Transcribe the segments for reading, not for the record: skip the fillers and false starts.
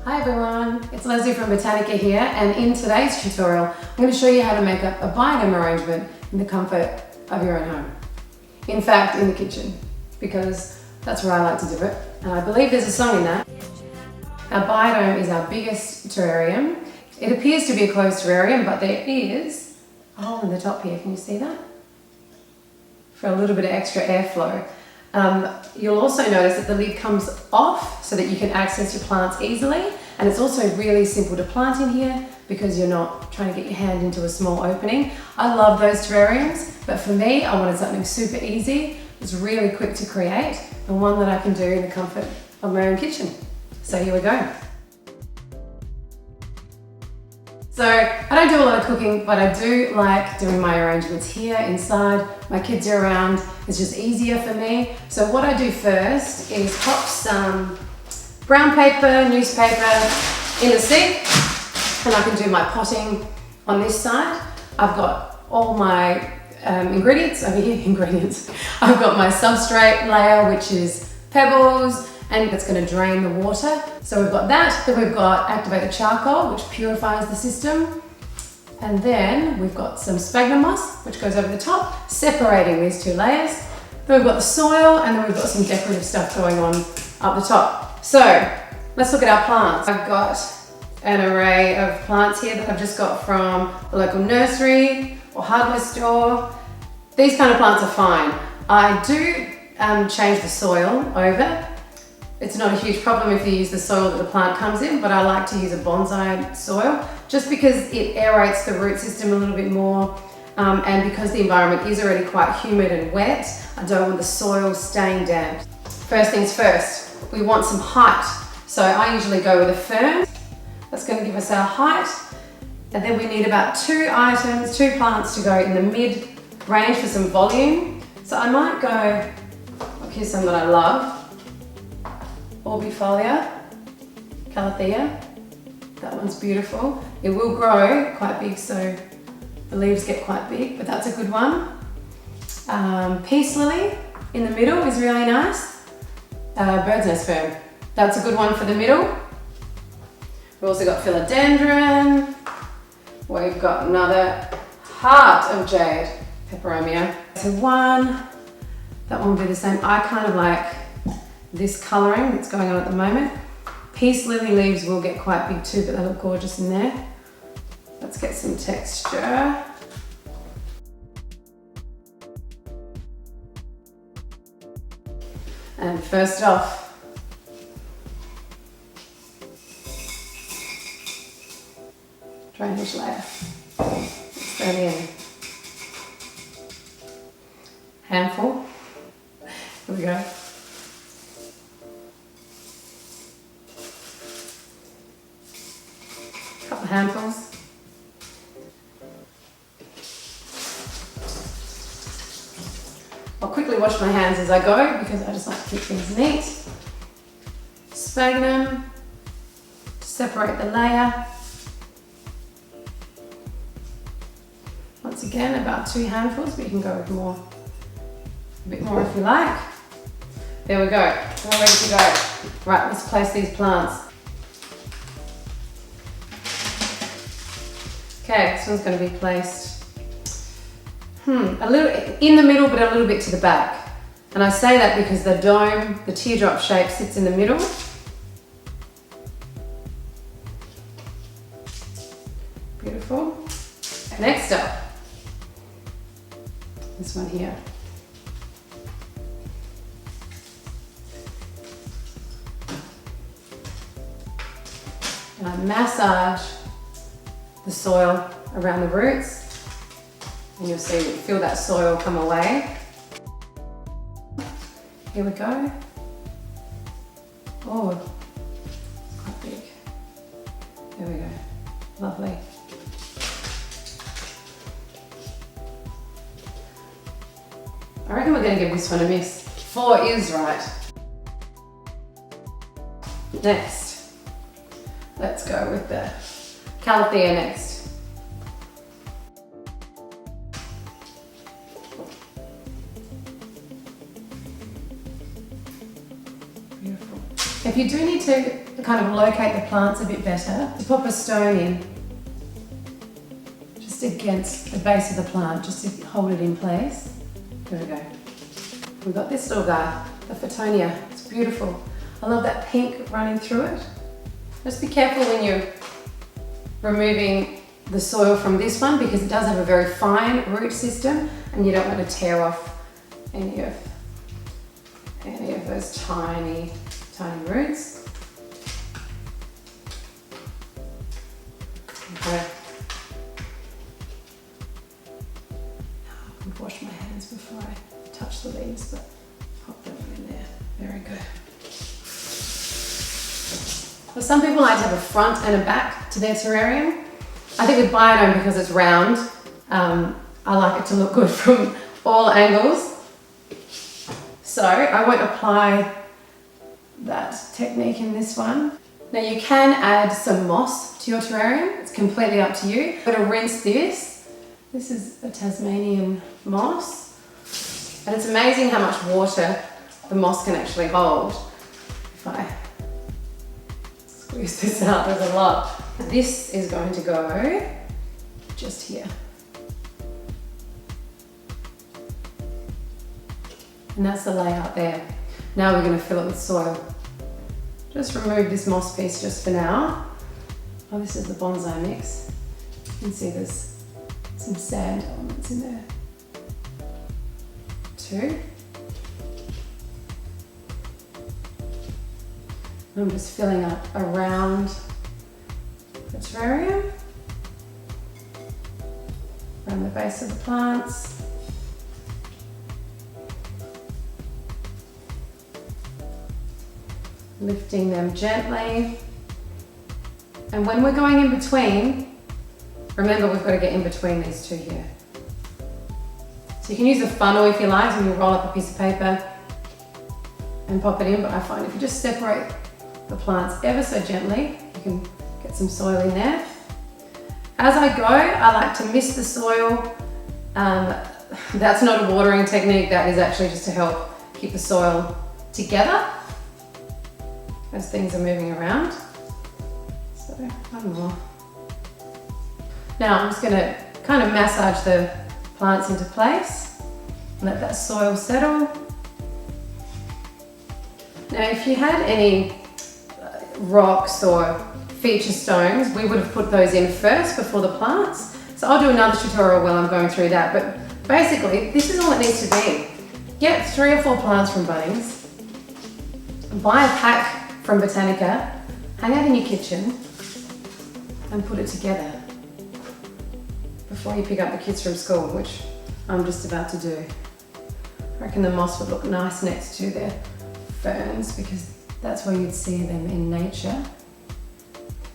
Hi everyone, it's Lesley from Botanica here, and in today's tutorial I'm going to show you how to make up a biodome arrangement in the comfort of your own home. In fact, in the kitchen, because that's where I like to do it, and I believe there's a song in that. Our biodome is our biggest terrarium. It appears to be a closed terrarium, but there is a hole in the top here, can you see that? For a little bit of extra airflow. You'll also notice that the lid comes off so that you can access your plants easily, and it's also really simple to plant in here because you're not trying to get your hand into a small opening. I love those terrariums, but for me I wanted something super easy, it's really quick to create, and one that I can do in the comfort of my own kitchen. So here we go. So I don't do a lot of cooking, but I do like doing my arrangements here inside. My kids are around, it's just easier for me. So what I do first is pop some brown paper, newspaper in the sink, and I can do my potting on this side. I've got all my ingredients over here, I've got my substrate layer, which is pebbles, and it's going to drain the water. So we've got that, then we've got activated charcoal, which purifies the system. And then we've got some sphagnum moss, which goes over the top, separating these two layers. Then we've got the soil, and then we've got some decorative stuff going on up the top. So let's look at our plants. I've got an array of plants here that I've just got from the local nursery or hardware store. These kind of plants are fine. I do change the soil over. It's not a huge problem if you use the soil that the plant comes in, but I like to use a bonsai soil just because it aerates the root system a little bit more, and because the environment is already quite humid and wet, I don't want the soil staying damp. First things first, we want some height. So I usually go with a fern. That's going to give us our height. And then we need about two plants to go in the mid-range for some volume. So I might go, here's some that I love. Orbifolia, Calathea. That one's beautiful. It will grow quite big, so the leaves get quite big, but that's a good one. Peace lily in the middle is really nice. Bird's nest fern. That's a good one for the middle. We've also got Philodendron. We've got another heart of jade, Peperomia. So that one will be the same. I kind of like this colouring that's going on at the moment. Peace lily leaves will get quite big too, but they look gorgeous in there. Let's get some texture. And first off, drainage layer. Let's go in. Handful. Here we go. Couple handfuls. I'll quickly wash my hands as I go because I just like to keep things neat. Sphagnum to separate the layer. Once again, about 2 handfuls, but you can go with more, a bit more if you like. There we go, we're ready to go. Right, let's place these plants. Okay, this one's going to be placed a little in the middle, but a little bit to the back. And I say that because the dome, the teardrop shape, sits in the middle. Beautiful. Next up, this one here. And I massage the soil around the roots, and you'll feel that soil come away. Here we go. Oh, it's quite big. There we go. Lovely. I reckon we're going to give this one a miss. 4 is right. Next, let's go with the Calathea next. Beautiful. If you do need to kind of locate the plants a bit better, to pop a stone in just against the base of the plant, just to hold it in place. There we go. We've got this little guy, the Photonia. It's beautiful. I love that pink running through it. Just be careful when you're removing the soil from this one, because it does have a very fine root system and you don't want to tear off any of those tiny roots. Okay. I would wash my hands before I touch the leaves, but pop them in there. Very good. Well, some people like to have a front and a back to their terrarium. I think with Biodome, because it's round, I like it to look good from all angles. So I won't apply that technique in this one. Now you can add some moss to your terrarium. It's completely up to you. I'm going to rinse this. This is a Tasmanian moss. And it's amazing how much water the moss can actually hold. If I squeeze this out, there's a lot. This is going to go just here. And that's the layout there. Now we're going to fill it with soil. Just remove this moss piece just for now. Oh, this is the bonsai mix. You can see there's some sand elements in there too. I'm just filling up around the terrarium, around the base of the plants. Lifting them gently. And when we're going in between, remember we've got to get in between these two here. So you can use a funnel if you like, when you roll up a piece of paper and pop it in, but I find if you just separate the plants ever so gently, you can get some soil in there. As I go, I like to mist the soil. That's not a watering technique, that is actually just to help keep the soil together as things are moving around. So, one more. Now I'm just going to kind of massage the plants into place, let that soil settle. Now if you had any rocks or feature stones, we would have put those in first before the plants. So I'll do another tutorial while I'm going through that, but basically this is all it needs to be. Get 3 or 4 plants from Bunnings, buy a pack from Botanica, hang out in your kitchen and put it together before you pick up the kids from school, which I'm just about to do. I reckon the moss would look nice next to the ferns because that's where you'd see them in nature.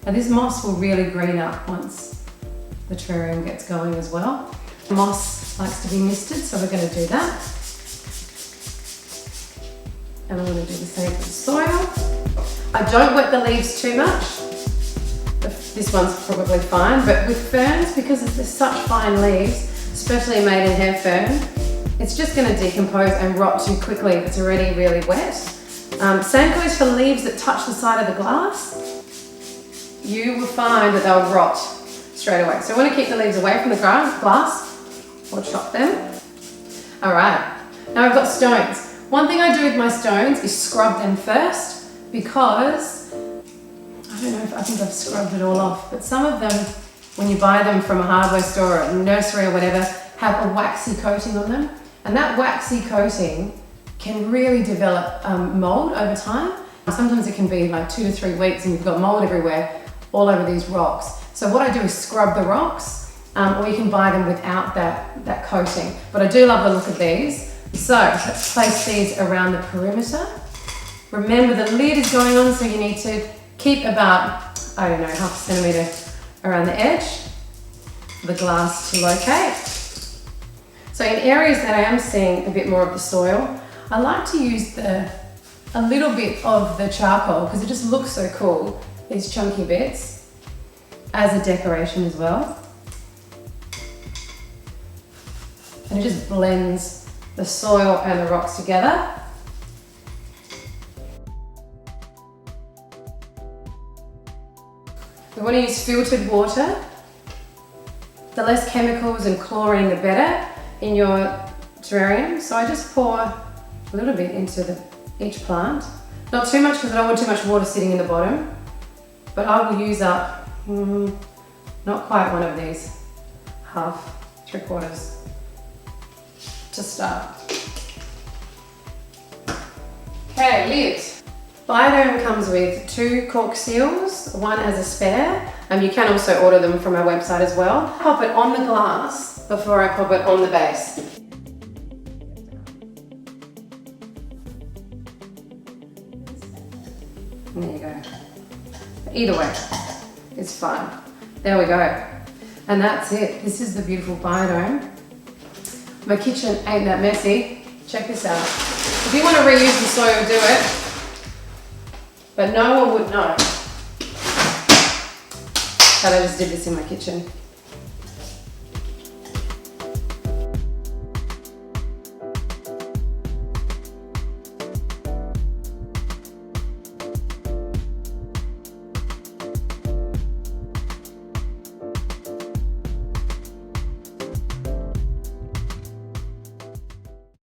And this moss will really green up once the terrarium gets going as well. Moss likes to be misted, so we're going to do that. And I'm going to do the same for the soil. I don't wet the leaves too much. This one's probably fine, but with ferns, because there's such fine leaves, especially a maidenhair fern, it's just going to decompose and rot too quickly if it's already really wet. Same goes for leaves that touch the side of the glass. You will find that they'll rot straight away. So I want to keep the leaves away from the glass or chop them. All right, now I've got stones. One thing I do with my stones is scrub them first, because I don't know if I think I've scrubbed it all off, but some of them, when you buy them from a hardware store or a nursery or whatever, have a waxy coating on them. And that waxy coating can really develop mold over time. Sometimes it can be like 2 to 3 weeks and you've got mold everywhere, all over these rocks. So what I do is scrub the rocks, or you can buy them without that coating. But I do love the look of these. So let's place these around the perimeter. Remember the lid is going on, so you need to keep about, I don't know, half a centimetre around the edge for the glass to locate. So in areas that I am seeing a bit more of the soil, I like to use a little bit of the charcoal because it just looks so cool, these chunky bits, as a decoration as well. And it just blends the soil and the rocks together. We want to use filtered water. The less chemicals and chlorine, the better in your terrarium. So I just pour a little bit into each plant. Not too much because I don't want too much water sitting in the bottom. But I will use up, not quite one of these, half, 3/4 to start. Okay, lid. Biodome comes with 2 cork seals, one as a spare. You can also order them from our website as well. Pop it on the glass before I pop it on the base. There you go. Either way, it's fine. There we go. And that's it. This is the beautiful biodome. My kitchen ain't that messy. Check this out. If you want to reuse the soil, do it. But no one would know that I just did this in my kitchen.